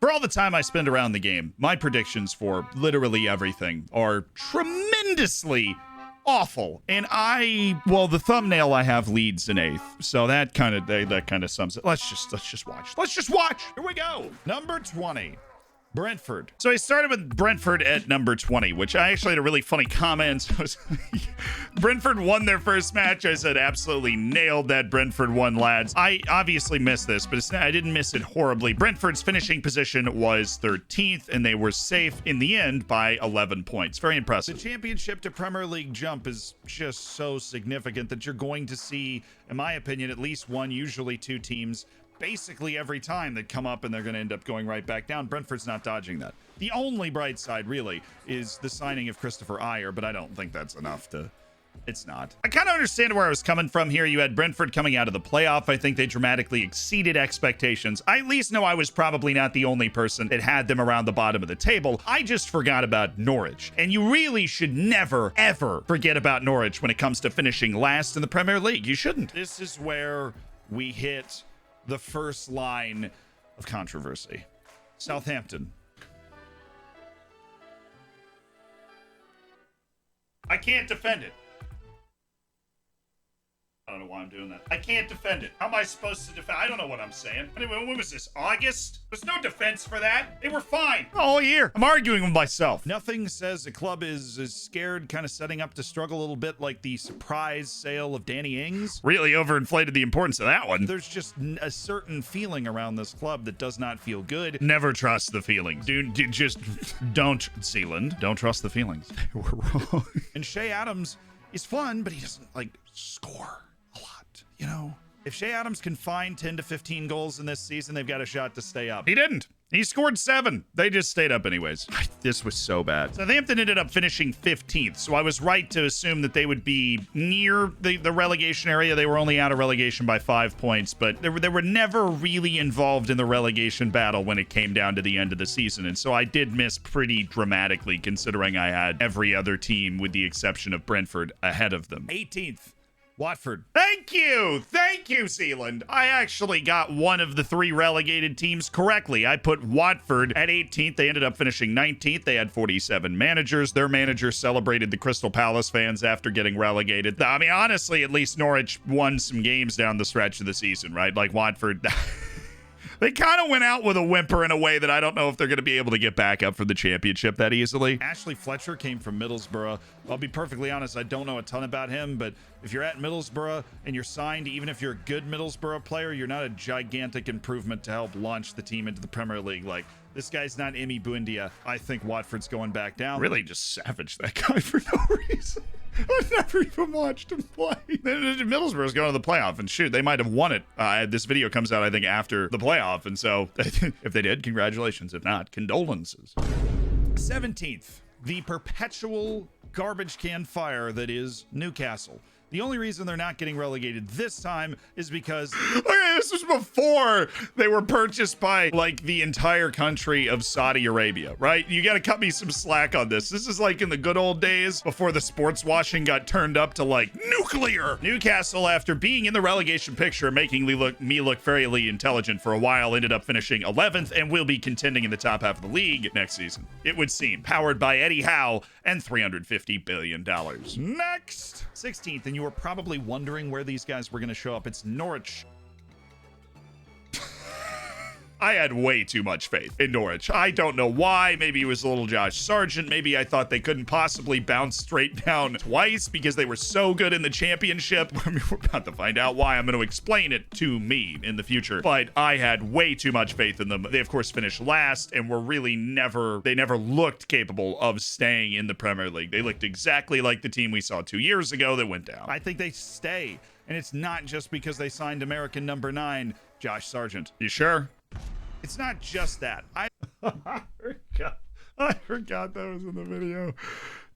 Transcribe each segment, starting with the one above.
For all the time I spend around the game, my predictions for literally everything are tremendously awful. And the thumbnail I have leads in 8th. So that kind of sums it. Let's just watch. Here we go. Number 20. Brentford. So I started with Brentford at number 20, which I actually had a really funny comment. Brentford won their first match. I said, absolutely nailed that. Brentford won, lads. I obviously missed this, but I didn't miss it horribly. Brentford's finishing position was 13th, and they were safe in the end by 11 points. Very impressive. The championship to Premier League jump is just so significant that you're going to see, in my opinion, at least one, usually two teams basically every time that come up, and they're going to end up going right back down. Brentford's not dodging that. The only bright side really is the signing of Christopher Ayer, but I don't think that's enough to... It's not. I kind of understand where I was coming from here. You had Brentford coming out of the playoff. I think they dramatically exceeded expectations. I at least know I was probably not the only person that had them around the bottom of the table. I just forgot about Norwich. And you really should never, ever forget about Norwich when it comes to finishing last in the Premier League. You shouldn't. This is where we hit the first line of controversy. Southampton. I can't defend it. I don't know why I'm doing that. I can't defend it. How am I supposed to defend? I don't know what I'm saying. Anyway, what was this? August? There's no defense for that. They were fine all year. I'm arguing with myself. Nothing says the club is scared, kind of setting up to struggle a little bit, like the surprise sale of Danny Ings. Really overinflated the importance of that one. There's just a certain feeling around this club that does not feel good. Never trust the feelings. Dude, just don't, Sealand. Don't trust the feelings. They were wrong. And Shea Adams is fun, but he doesn't, score a lot, you know? If Shea Adams can find 10 to 15 goals in this season, they've got a shot to stay up. He didn't. He scored 7. They just stayed up anyways. This was so bad. Southampton ended up finishing 15th, so I was right to assume that they would be near the relegation area. They were only out of relegation by 5 points, but they were never really involved in the relegation battle when it came down to the end of the season, and so I did miss pretty dramatically considering I had every other team with the exception of Brentford ahead of them. 18th. Watford. Thank you, Sealand. I actually got one of the 3 relegated teams correctly. I put Watford at 18th. They ended up finishing 19th. They had 47 managers. Their manager celebrated the Crystal Palace fans after getting relegated. I mean, honestly, at least Norwich won some games down the stretch of the season, right? Like Watford... They kind of went out with a whimper in a way that I don't know if they're going to be able to get back up for the championship that easily. Ashley Fletcher came from Middlesbrough. I'll be perfectly honest, I don't know a ton about him, but if you're at Middlesbrough and you're signed, even if you're a good Middlesbrough player, you're not a gigantic improvement to help launch the team into the Premier League. Like, this guy's not Emi Buendia. I think Watford's going back down. Really just savaged that guy for no reason. I've never even watched him play. Middlesbrough's going to the playoff, and shoot, they might have won it. This video comes out, I think, after the playoff, and so if they did, congratulations. If not, condolences. 17th, the perpetual garbage can fire that is Newcastle. The only reason they're not getting relegated this time is because, okay, this was before they were purchased by, the entire country of Saudi Arabia, right? You got to cut me some slack on this. This is like in the good old days before the sports washing got turned up to, nuclear. Newcastle, after being in the relegation picture, making me look fairly intelligent for a while, ended up finishing 11th and will be contending in the top half of the league next season. It would seem. Powered by Eddie Howe and $350 billion. Next, 16th, and you were probably wondering where these guys were going to show up. It's Norwich. I had way too much faith in Norwich. I don't know why. Maybe it was a little Josh Sargent. Maybe I thought they couldn't possibly bounce straight down twice because they were so good in the championship. We're about to find out why. I'm going to explain it to me in the future. But I had way too much faith in them. They, of course, finished last and were really never looked capable of staying in the Premier League. They looked exactly like the team we saw 2 years ago that went down. I think they stay. And it's not just because they signed American number 9, Josh Sargent. You sure? It's not just that. I forgot that was in the video.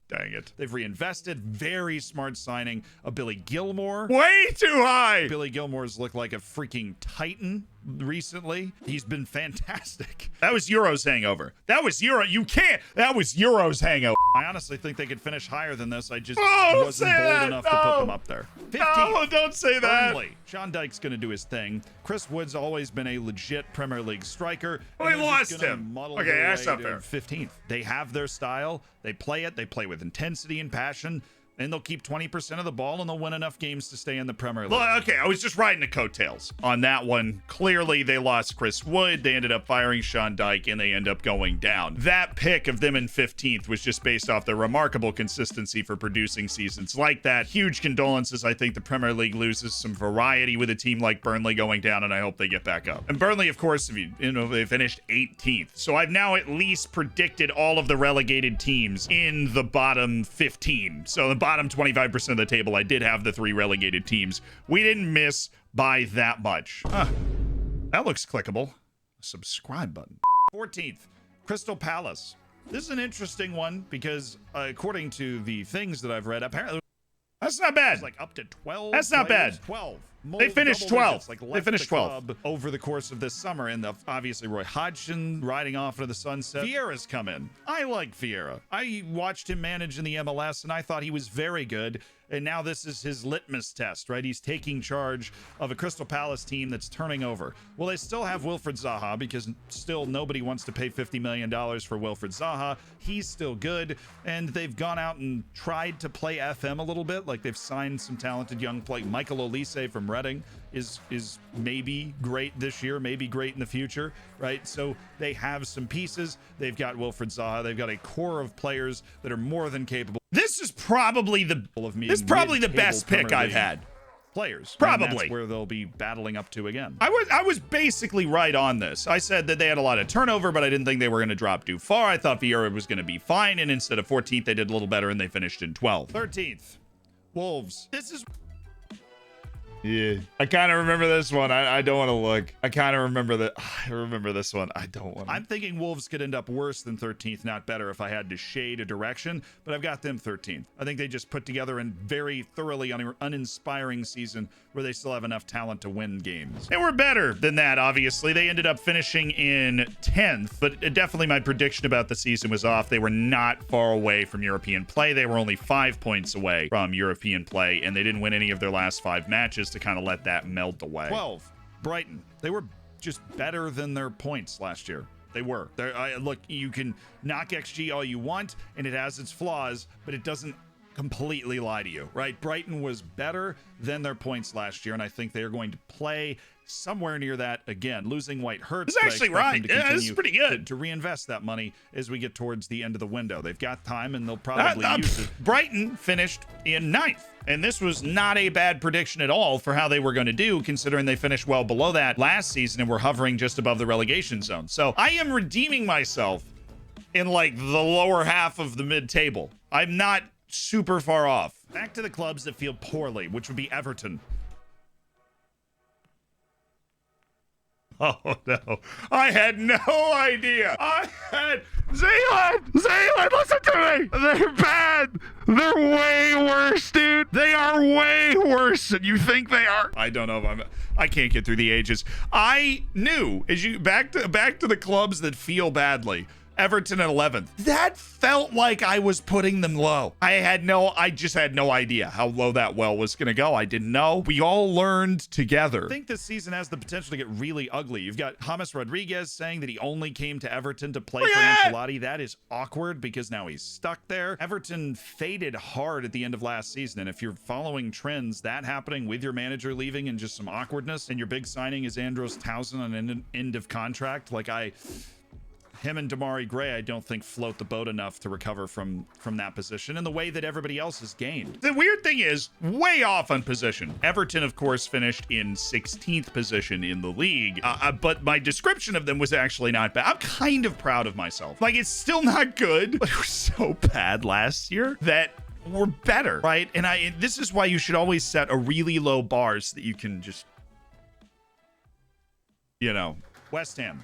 Dang it. They've reinvested. Very smart signing of Billy Gilmore. Way too high. Billy Gilmore's looked like a freaking titan recently. He's been fantastic. That was Euro's hangover. That was Euro's hangover. I honestly think they could finish higher than this. I just wasn't bold enough to put them up there. 15th. No, don't say that. Burnley. Sean Dyche's going to do his thing. Chris Wood's always been a legit Premier League striker. Well, they lost him. Okay, that's not fair. 15th. They have their style. They play it. They play with intensity and passion. And they'll keep 20% of the ball, and they'll win enough games to stay in the Premier League. Well, okay, I was just riding the coattails on that one. Clearly, they lost Chris Wood. They ended up firing Sean Dyche, and they end up going down. That pick of them in 15th was just based off their remarkable consistency for producing seasons like that. Huge condolences. I think the Premier League loses some variety with a team like Burnley going down, and I hope they get back up. And Burnley, of course, they finished 18th. So I've now at least predicted all of the relegated teams in the bottom 15. So the bottom 25% of the table, I did have the 3 relegated teams. We didn't miss by that much. That looks clickable. Subscribe button. 14th, Crystal Palace. This is an interesting one because according to the things that I've read, apparently that's not bad. It's like up to 12. That's not players. bad. 12. They finished 12. They finished 12 over the course of this summer, and obviously Roy Hodgson riding off into the sunset. Vieira's come in. I like Vieira. I watched him manage in the MLS, and I thought he was very good. And now this is his litmus test, right? He's taking charge of a Crystal Palace team that's turning over. Well, they still have Wilfried Zaha because still nobody wants to pay $50 million for Wilfried Zaha. He's still good. And they've gone out and tried to play FM a little bit. Like they've signed some talented young play. Michael Olise from Reading is maybe great this year, maybe great in the future, right? So they have some pieces. They've got Wilfried Zaha. They've got a core of players that are more than capable. This is probably the best pick I've had. Players. Probably. And that's where they'll be battling up to again. I was basically right on this. I said that they had a lot of turnover, but I didn't think they were going to drop too far. I thought Vieira was going to be fine, and instead of 14th, they did a little better, and they finished in 12th. 13th, Wolves. This is... Yeah, I kind of remember this one. I don't want to look. I kind of remember that. I remember this one. I don't want to. I'm thinking Wolves could end up worse than 13th, not better if I had to shade a direction, but I've got them 13th. I think they just put together a very thoroughly uninspiring season where they still have enough talent to win games. They were better than that, obviously. They ended up finishing in 10th, but definitely my prediction about the season was off. They were not far away from European play. They were only 5 points away from European play, and they didn't win any of their last 5 matches to kind of let that melt away. 12, Brighton. They were just better than their points last year. They were. Look, you can knock XG all you want, and it has its flaws, but it doesn't completely lie to you, right? Brighton was better than their points last year, and I think they're going to play somewhere near that again. Losing White hurts. It's actually right. Yeah, this is pretty good. To reinvest that money as we get towards the end of the window. They've got time, and they'll probably use it. Brighton finished in 9th. And this was not a bad prediction at all for how they were going to do, considering they finished well below that last season and were hovering just above the relegation zone. So I am redeeming myself in like the lower half of the mid-table. I'm not super far off. Back to the clubs that feel poorly, which would be Everton. Oh, no. I had no idea. Zealand, listen to me. They're bad. They're way worse, dude. They are way worse than you think they are. I don't know if I can't get through the ages. I knew, as you back to the clubs that feel badly. Everton at 11th. That felt like I was putting them low. I just had no idea how low that well was going to go. I didn't know. We all learned together. I think this season has the potential to get really ugly. You've got James Rodriguez saying that he only came to Everton to play for Ancelotti. That is awkward because now he's stuck there. Everton faded hard at the end of last season. And if you're following trends, that happening with your manager leaving and just some awkwardness, and your big signing is Andros Townsend on an end of contract, him and Damari Gray, I don't think float the boat enough to recover from that position in the way that everybody else has gained. The weird thing is, way off on position. Everton, of course, finished in 16th position in the league, but my description of them was actually not bad. I'm kind of proud of myself. Like, it's still not good, but it was so bad last year that we're better, right? And this is why you should always set a really low bar so that you can just, West Ham.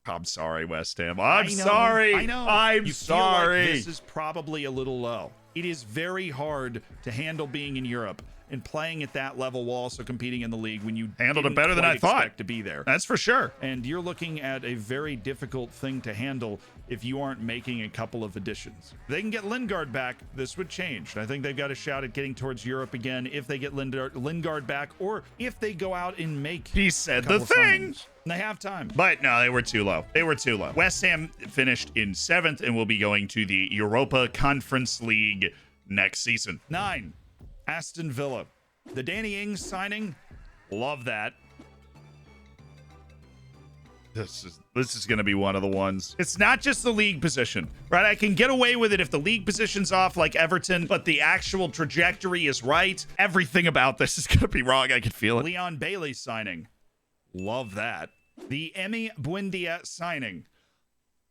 I'm sorry, West Ham. I'm sorry. I know. I'm sorry. Feel like this is probably a little low. It is very hard to handle being in Europe and playing at that level while also competing in the league when you handled it didn't better than I quite thought expect to be there. That's for sure. And you're looking at a very difficult thing to handle if you aren't making a couple of additions. If they can get Lingard back, this would change. I think they've got a shot at getting towards Europe again if they get Lingard back, or if they go out and make. He said a the couple of thing. signings. And they have time. But no, they were too low. They were too low. West Ham finished in 7th and will be going to the Europa Conference League next season. 9, Aston Villa. The Danny Ings signing, love that. This is going to be one of the ones. It's not just the league position, right? I can get away with it if the league position's off like Everton, but the actual trajectory is right. Everything about this is going to be wrong. I can feel it. Leon Bailey signing, love that. The Emi Buendia signing,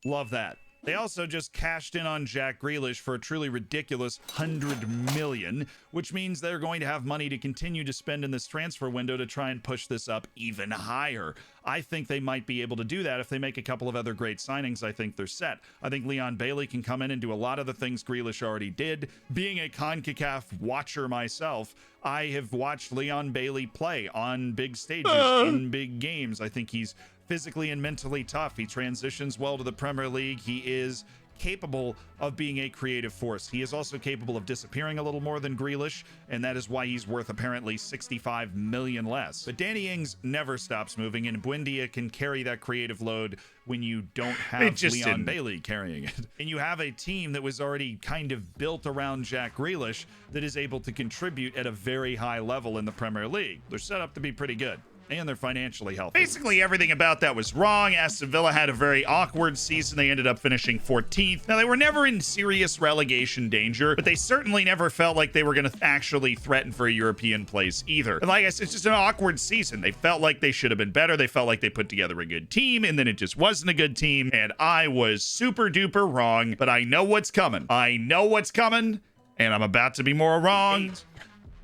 love that. They also just cashed in on Jack Grealish for a truly ridiculous $100 million, which means they're going to have money to continue to spend in this transfer window to try and push this up even higher. I think they might be able to do that if they make a couple of other great signings. I think they're set. I think Leon Bailey can come in and do a lot of the things Grealish already did. Being a CONCACAF watcher myself, I have watched Leon Bailey play on big stages in big games. I think he's physically and mentally tough. He transitions well to the Premier League. He is capable of being a creative force. He is also capable of disappearing a little more than Grealish, and that is why he's worth apparently $65 million less. But Danny Ings never stops moving, and Buendia can carry that creative load when you don't have Leon Bailey carrying it. And you have a team that was already kind of built around Jack Grealish that is able to contribute at a very high level in the Premier League. They're set up to be pretty good. And they're financially healthy. Basically, everything about that was wrong. Aston Villa had a very awkward season. They ended up finishing 14th. Now, they were never in serious relegation danger, but they certainly never felt like they were going to actually threaten for a European place either. And like I said, it's just an awkward season. They felt like they should have been better. They felt like they put together a good team, and then it just wasn't a good team. And I was super duper wrong, but I know what's coming. I know what's coming, and I'm about to be more wrong. 8,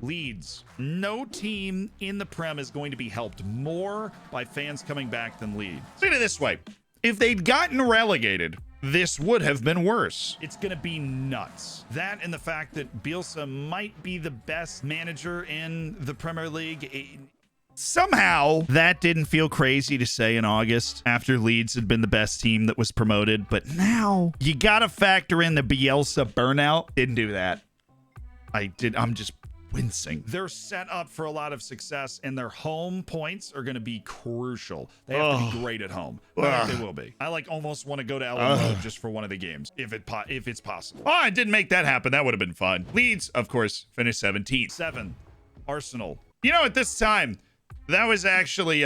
Leeds. No team in the Prem is going to be helped more by fans coming back than Leeds. Look at it this way. If they'd gotten relegated, this would have been worse. It's going to be nuts. That and the fact that Bielsa might be the best manager in the Premier League. Somehow, that didn't feel crazy to say in August after Leeds had been the best team that was promoted. But now, you got to factor in the Bielsa burnout. Didn't do that. I'm just wincing. They're set up for a lot of success, and their home points are going to be crucial. They have to be great at home. I think they will be. I almost want to go to Ellen Road just for one of the games, if it's possible. Oh, I didn't make that happen. That would have been fun. Leeds, of course, finished 17th. 7, Arsenal. You know, at this time, that was actually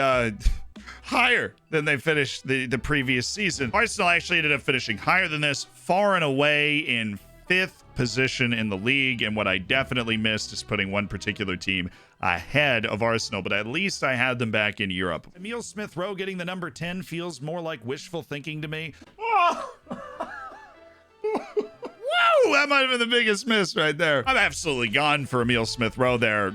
higher than they finished the previous season. Arsenal actually ended up finishing higher than this, far and away in 5th position in the league, and what I definitely missed is putting one particular team ahead of Arsenal, but at least I had them back in Europe. Emile Smith-Rowe getting the number 10 feels more like wishful thinking to me. Oh. Whoa, that might have been the biggest miss right there. I'm absolutely gone for Emile Smith-Rowe there.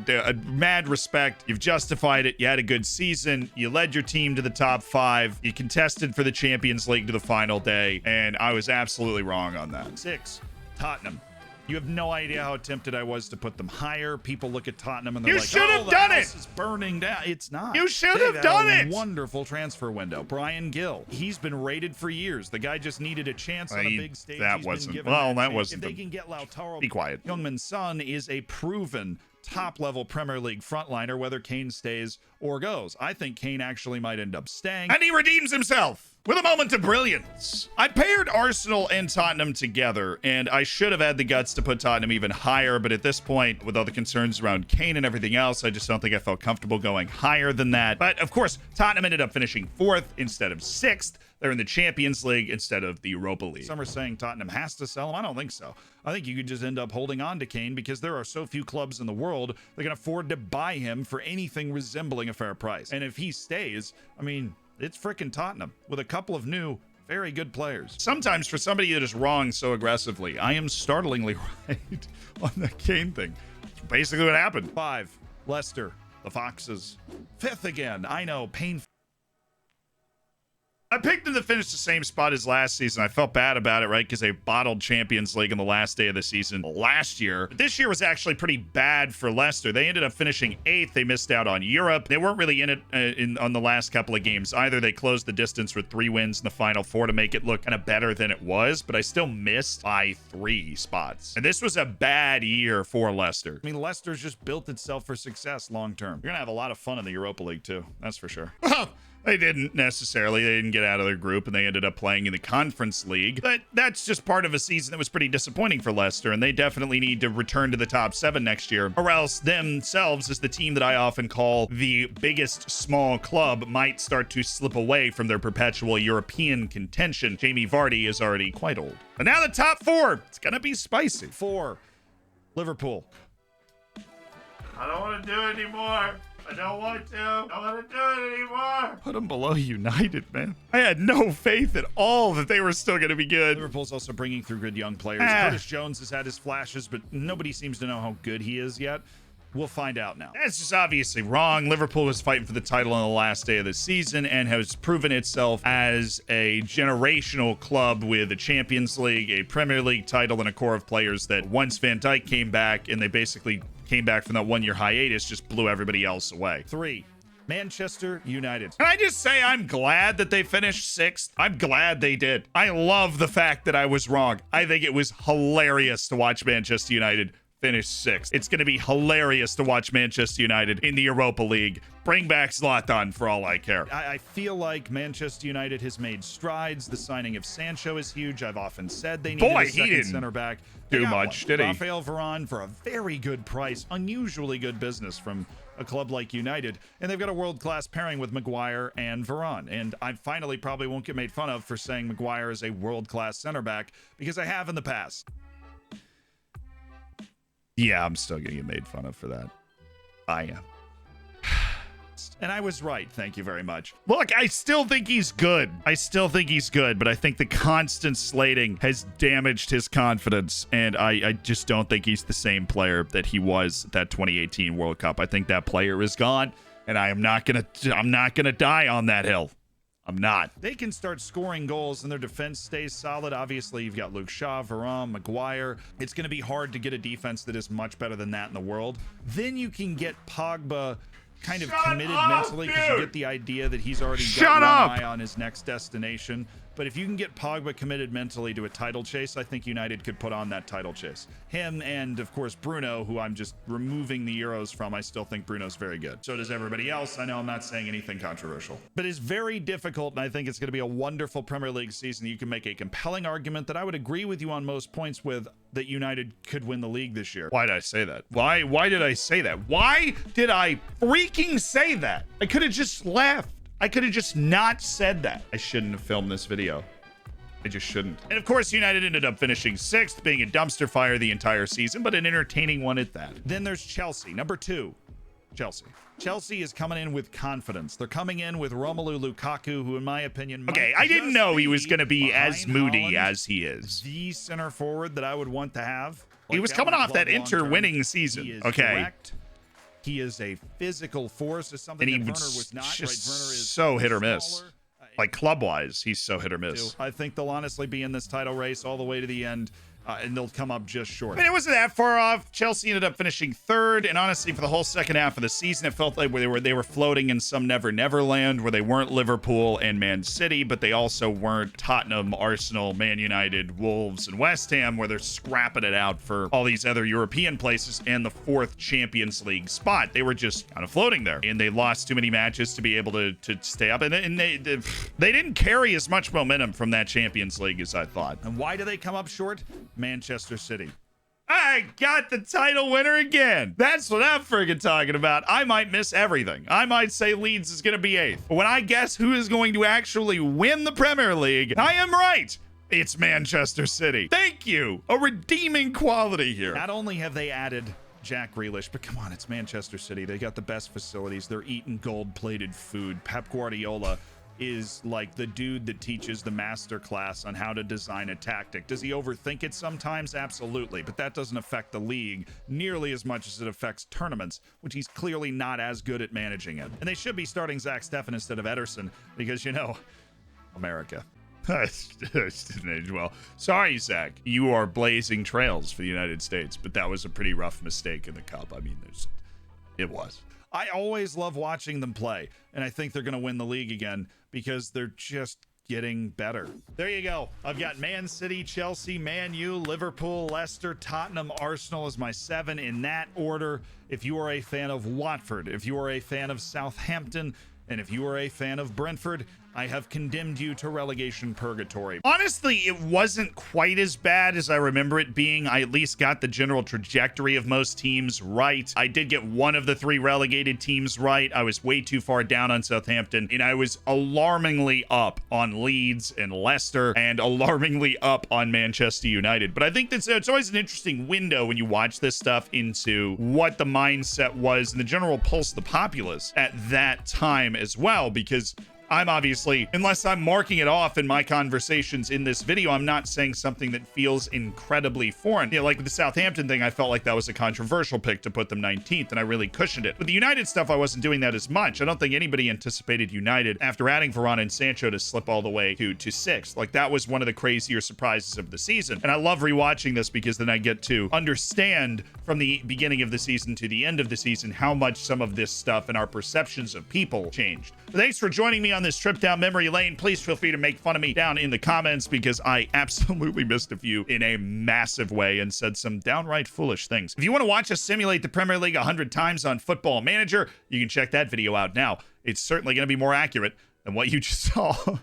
Mad respect. You've justified it. You had a good season. You led your team to the top 5. You contested for the Champions League to the final day, and I was absolutely wrong on that. 6, Tottenham. You have no idea how tempted I was to put them higher. People look at Tottenham and they're like, should have done it. It's burning down. It's not. You should have done it. Wonderful transfer window. Brian Gill. He's been rated for years. The guy just needed a chance on a big stage. That wasn't. Well, that wasn't. If they can get Lautaro. Be quiet. Youngman Son is a proven top-level Premier League frontliner, whether Kane stays or goes. I think Kane actually might end up staying. And he redeems himself with a moment of brilliance. I paired Arsenal and Tottenham together, and I should have had the guts to put Tottenham even higher, but at this point, with all the concerns around Kane and everything else, I just don't think I felt comfortable going higher than that. But of course, Tottenham ended up finishing 4th instead of 6th. They're in the Champions League instead of the Europa League. Some are saying Tottenham has to sell him. I don't think so. I think you could just end up holding on to Kane because there are so few clubs in the world that can afford to buy him for anything resembling a fair price. And if he stays, I mean, it's frickin' Tottenham with a couple of new, very good players. Sometimes for somebody that is wrong so aggressively, I am startlingly right on the Kane thing. It's basically what happened. 5, Leicester, the Foxes. 5th again. I know, painful. I picked them to finish the same spot as last season. I felt bad about it, right? Because they bottled Champions League on the last day of the season last year. But this year was actually pretty bad for Leicester. They ended up finishing 8th. They missed out on Europe. They weren't really in it on the last couple of games either. They closed the distance with 3 wins in the final 4 to make it look kind of better than it was, but I still missed by 3 spots. And this was a bad year for Leicester. I mean, Leicester's just built itself for success long term. You're gonna have a lot of fun in the Europa League too. That's for sure. They didn't necessarily. They didn't get out of their group, and they ended up playing in the Conference League. But that's just part of a season that was pretty disappointing for Leicester, and they definitely need to return to the top 7 next year, or else themselves, as the team that I often call the biggest small club, might start to slip away from their perpetual European contention. Jamie Vardy is already quite old. And now the top 4. It's going to be spicy. 4, Liverpool. I don't want to do it anymore. I don't want to. I don't want to do it anymore. Put them below United, man. I had no faith at all that they were still going to be good. Liverpool's also bringing through good young players. Curtis Jones has had his flashes, but nobody seems to know how good he is yet. We'll find out now. That's just obviously wrong. Liverpool was fighting for the title on the last day of the season and has proven itself as a generational club with a Champions League, a Premier League title, and a core of players that once Van Dijk came back and they basically came back from that 1-year hiatus, just blew everybody else away. 3, Manchester United. Can I just say I'm glad that they finished 6th? I'm glad they did. I love the fact that I was wrong. I think it was hilarious to watch Manchester United finish 6th. It's going to be hilarious to watch Manchester United in the Europa League. Bring back Zlatan for all I care. I feel like Manchester United has made strides. The signing of Sancho is huge. I've often said they needed a second center back. Do much, did he? Rafael Varane for a very good price. Unusually good business from a club like United. And they've got a world-class pairing with Maguire and Varane. And I finally probably won't get made fun of for saying Maguire is a world-class center back, because I have in the past. Yeah, I'm still gonna get made fun of for that. I am. And I was right. Thank you very much. Look, I still think he's good. But I think the constant slating has damaged his confidence. And I just don't think he's the same player that he was at that 2018 World Cup. I think that player is gone, and I'm not gonna die on that hill. I'm not. They can start scoring goals and their defense stays solid. Obviously, you've got Luke Shaw, Varane, Maguire. It's going to be hard to get a defense that is much better than that in the world. Then you can get Pogba kind of committed mentally, because you get the idea that he's already got one eye on his next destination. But if you can get Pogba committed mentally to a title chase, I think United could put on that title chase. Him and, of course, Bruno, who I'm just removing the Euros from. I still think Bruno's very good. So does everybody else. I know I'm not saying anything controversial. But it's very difficult, and I think it's going to be a wonderful Premier League season. You can make a compelling argument that I would agree with you on most points with, that United could win the league this year. Why did I say that? Why did I say that? Why did I freaking say that? I could have just laughed. I could have just not said that. I shouldn't have filmed this video. I just shouldn't. And of course, United ended up finishing 6th, being a dumpster fire the entire season, but an entertaining one at that. Then there's Chelsea, number 2. Chelsea. Chelsea is coming in with confidence. They're coming in with Romelu Lukaku, who in my opinion I didn't know he was going to be as moody as he is. The center forward that I would want to have. He was coming off that Inter-winning season. Okay. Direct. He is a physical force. Is something that Werner was not. Just right? Werner is so hit or miss. Like club-wise, he's so hit or miss. I think they'll honestly be in this title race all the way to the end. And they'll come up just short. I mean, it wasn't that far off. Chelsea ended up finishing 3rd, and honestly, for the whole second half of the season, it felt like they were floating in some never land, where they weren't Liverpool and Man City, but they also weren't Tottenham, Arsenal, Man United, Wolves, and West Ham, where they're scrapping it out for all these other European places and the 4th Champions League spot. They were just kind of floating there, and they lost too many matches to be able to stay up, and they didn't carry as much momentum from that Champions League as I thought. And why do they come up short? Manchester City. I got the title winner again. That's what I'm friggin' talking about. I might miss everything. I might say Leeds is going to be 8th. But when I guess who is going to actually win the Premier League, I am right. It's Manchester City. Thank you. A redeeming quality here. Not only have they added Jack Grealish, but come on, it's Manchester City. They got the best facilities. They're eating gold-plated food. Pep Guardiola is like the dude that teaches the master class on how to design a tactic. Does he overthink it sometimes? Absolutely, but that doesn't affect the league nearly as much as it affects tournaments, which he's clearly not as good at managing it. And they should be starting Zach Steffen instead of Ederson, because, you know, America. Didn't age well. Sorry, Zach. You are blazing trails for the United States, but that was a pretty rough mistake in the cup. I mean, it was. I always love watching them play, and I think they're going to win the league again because they're just getting better. There you go. I've got Man City, Chelsea, Man U, Liverpool, Leicester, Tottenham, Arsenal as my 7 in that order. If you are a fan of Watford, if you are a fan of Southampton, and if you are a fan of Brentford, I have condemned you to relegation purgatory. Honestly, it wasn't quite as bad as I remember it being. I at least got the general trajectory of most teams right. I did get one of the 3 relegated teams right. I was way too far down on Southampton, and I was alarmingly up on Leeds and Leicester, and alarmingly up on Manchester United. But I think it's always an interesting window when you watch this stuff into what the mindset was and the general pulse of the populace at that time as well, because I'm obviously, unless I'm marking it off in my conversations in this video, I'm not saying something that feels incredibly foreign. You know, like with the Southampton thing, I felt like that was a controversial pick to put them 19th, and I really cushioned it. With the United stuff, I wasn't doing that as much. I don't think anybody anticipated United, after adding Varane and Sancho, to slip all the way to 6th. Like, that was one of the crazier surprises of the season. And I love rewatching this because then I get to understand from the beginning of the season to the end of the season how much some of this stuff and our perceptions of people changed. But thanks for joining me on this trip down memory lane. Please feel free to make fun of me down in the comments because I absolutely missed a few in a massive way and said some downright foolish things. If you want to watch us simulate the Premier League 100 times on Football Manager, you can check that video out now. It's certainly going to be more accurate than what you just saw.